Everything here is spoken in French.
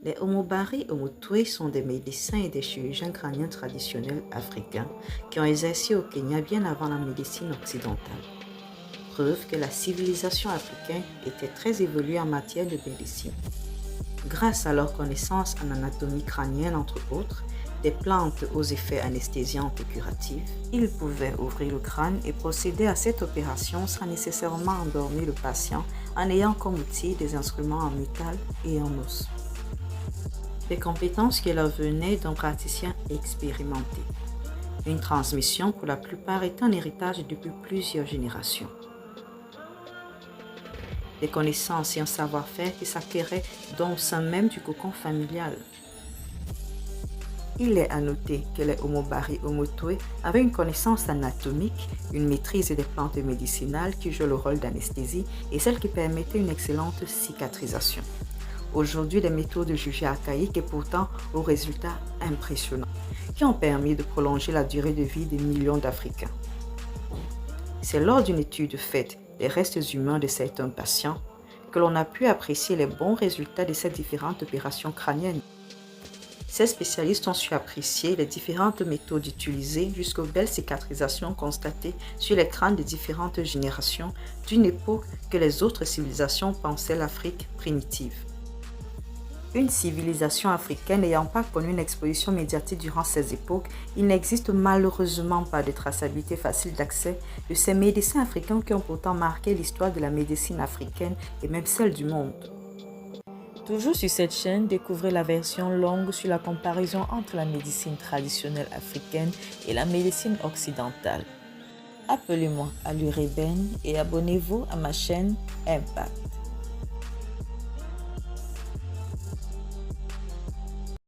Les Omobari Omotwe sont des médecins et des chirurgiens crâniens traditionnels africains qui ont exercé au Kenya bien avant la médecine occidentale. Preuve que la civilisation africaine était très évoluée en matière de médecine. Grâce à leurs connaissances en anatomie crânienne entre autres, des plantes aux effets anesthésiantes et curatifs, ils pouvaient ouvrir le crâne et procéder à cette opération sans nécessairement endormir le patient en ayant comme outil des instruments en métal et en os. Des compétences qui leur venaient d'un praticien expérimenté. Une transmission pour la plupart est un héritage depuis plusieurs générations. Des connaissances et un savoir-faire qui s'acquéraient dans le sein même du cocon familial. Il est à noter que les Omobari Omotwe avaient une connaissance anatomique, une maîtrise des plantes médicinales qui jouent le rôle d'anesthésie et celles qui permettaient une excellente cicatrisation. Aujourd'hui, des méthodes jugées archaïques et pourtant aux résultats impressionnants, qui ont permis de prolonger la durée de vie des millions d'Africains. C'est lors d'une étude faite des restes humains de certains patients que l'on a pu apprécier les bons résultats de ces différentes opérations crâniennes. Ces spécialistes ont su apprécier les différentes méthodes utilisées jusqu'aux belles cicatrisations constatées sur les crânes de différentes générations d'une époque que les autres civilisations pensaient l'Afrique primitive. Une civilisation africaine n'ayant pas connu une exposition médiatique durant ces époques, il n'existe malheureusement pas de traçabilité facile d'accès de ces médecins africains qui ont pourtant marqué l'histoire de la médecine africaine et même celle du monde. Toujours sur cette chaîne, découvrez la version longue sur la comparaison entre la médecine traditionnelle africaine et la médecine occidentale. Appelez-moi Allure Ébène et abonnez-vous à ma chaîne Impact.